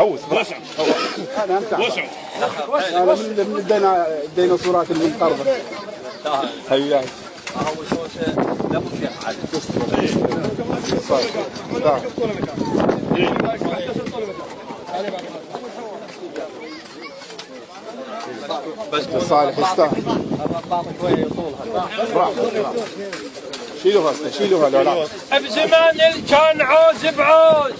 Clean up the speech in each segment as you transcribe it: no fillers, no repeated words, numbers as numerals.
هوس وسع انا من الديناصورات المنقرضه. هيا هو صوت لا مشيخ عاد بس صالح يستاهل. شيلوها لولا بزمان كان عوز بعوز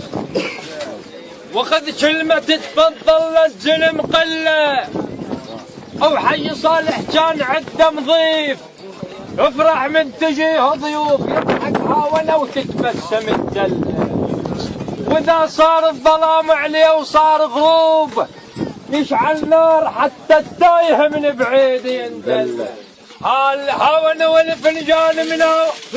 وخذ كلمة تفضل الزلم قله، او حي صالح كان عده مضيف افرح من تجيه ضيوف يضحك هاونه وتتبسم الدله، واذا صار الظلام عليه وصار غروب يشعل نار حتى التايه من بعيد يندل. هالهاون والفنجان مناوف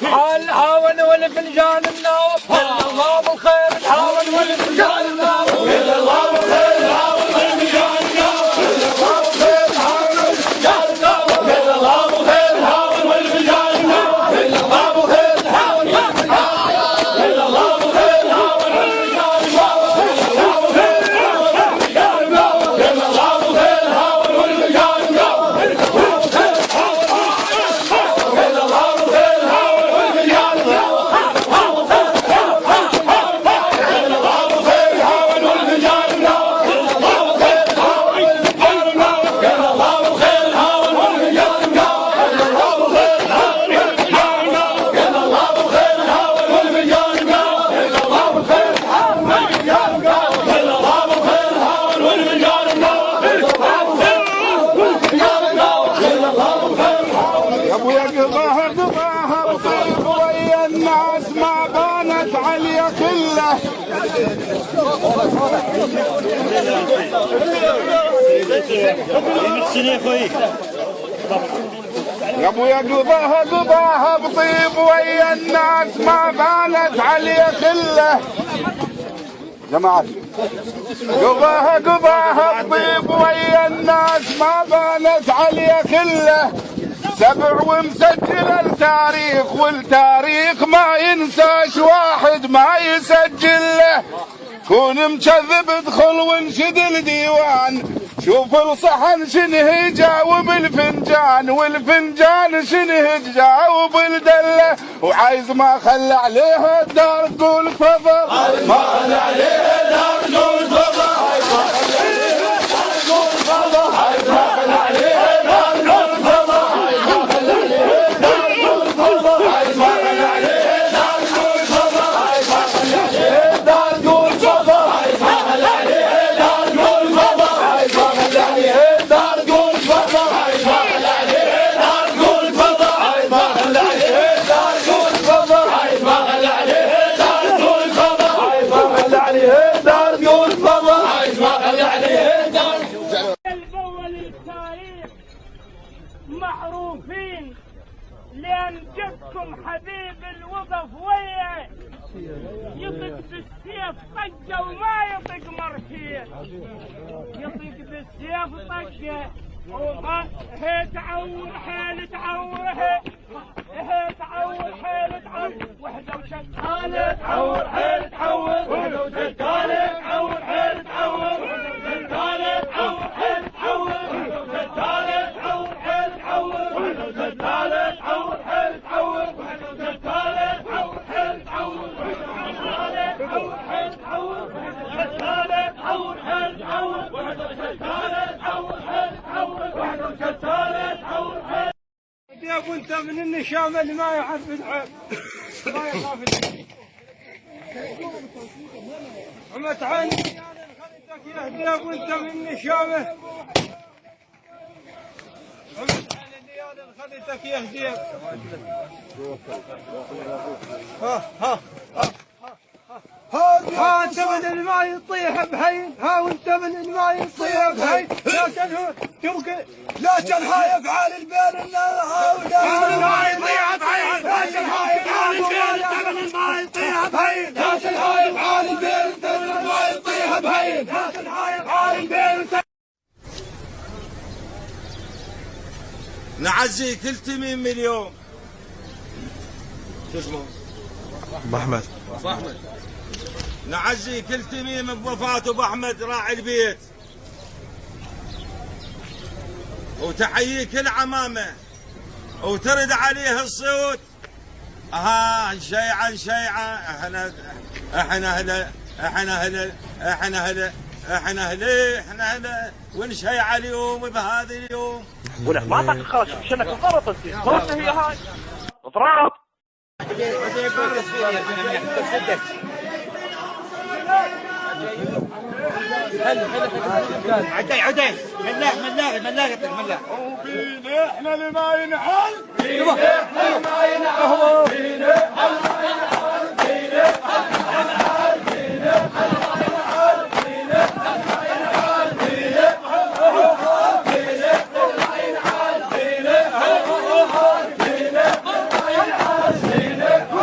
هالهاون والفنجان مناوف الله بالخير الهاون والفنجان مناوف الله بالخير الهاون والفنجان مناوف الله بالخير الهاون والفنجان مناوف الله بالخير الهاون والفنجان مناوف الله بالخير الهاون والفنجان الله بالخير الهاون والفنجان مناوف الله بالخير الهاون والفنجان مناوف الله بالخير الهاون والفنجان يا ابويا قضاها بطيب ويا الناس ما بانت علي خله. جماعتي قضاها بطيب ويا الناس ما بانت علي خله. 7 ومسجل التاريخ والتاريخ ما ينساش واحد ما يسجل له. كون مكذب ادخل وانشد الديوان شوف الصحن شنه يجاوب الفنجان والفنجان شنه تجاوب الدله. وعايز ما خلى عليها الدار تقول تفضل ما خلى عليها الدار تقول تفضل ما خلى عليها الدار تقول تفضل ما خلى عليها الدار تقول تفضل ما خلى عليها الدار تقول تفضل ما خلى عليها الدار تقول تفضل ما خلى عليها الدار تقول تفضل ما خلى عليها الدار تقول تفضل ما خلى عليها الدار تقول تفضل ما خلى عليها الدار تقول تفضل ما خلى عليها الدار تقول تفضل ما خلى عليها الدار تقول تفضل ما خلى عليها الدار تقول تفضل ما خلى عليها الدار. الأول التاريخ معروفين لأن جدكم حبيب الوظف ويا يطق بالسيف طقه وما يطق مرشيه يطق بالسيف طقه هي تعور حيل تعور هي تعور حيل تعور وحده وشتانه تعور حيل تعور وحده وشتانه تعور حيل تعور وحده وشتانه تعور حيل تعور وحده وشتانه تعور حيل تعور وحده وشتانه تعور حيل تعور وحده وشتانه تعور حيل تعور وحده وشتانه تعور حيل تعور وحده تعور حيل تعور وحده وشتانه تعور حيل تعور وحده وشتانه تعور حيل. يا ابو انت من النشامه اللي ما يحب العيب ما يخاف العيب عمت عيني خليتك يهدي يا ابو انت من النشامه عمت عيني النيال خليتك يهدي ها انت من الماء يطيح بهين ها وانت من الماء يطيح بهين لكن هو تبقى لكن هاي افعال البين لكن هاي يطيح بهين لكن هاي افعال البين انت من الماء يطيح بهين لكن هاي افعال البين انت من الماء يطيح بهين لكن هاي افعال البين. نعزي كل تميم مليون. شو اسمه؟ ابو احمد. ابو احمد نعزي كل تميم بوفاة ابو احمد راعي البيت، وتحيي كل عمامه وترد عليه الصوت. شيعا شيعا، احنا هلا احنا هلا احنا هلا احنا هلا احنا هلا ونشيع اليوم بهذا اليوم. ولك ما اعطاك خرج شنك انضربت انت، ضربت هي هاي اضراب. عدي ملاح وفينا احنا اللي ما ينحل، فينا احنا اللي ما ينحل، فينا احنا اللي ما ينحل، فينا احنا اللي ما ينحل، فينا احنا اللي ما ينحل، فينا احنا اللي ما ينحل، فينا احنا اللي ما ينحل، فينا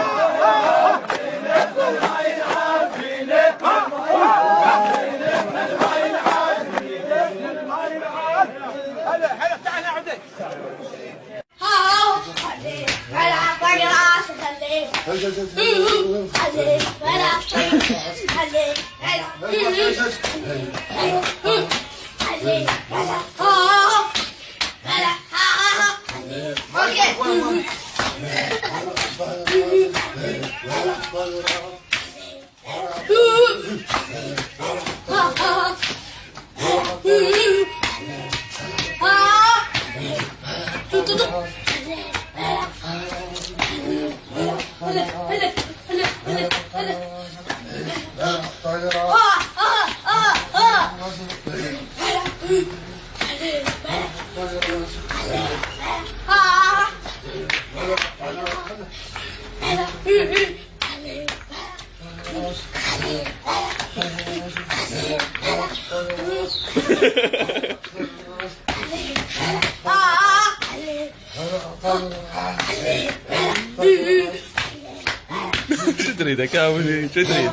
شو تريد يا كامل؟ شو تريد؟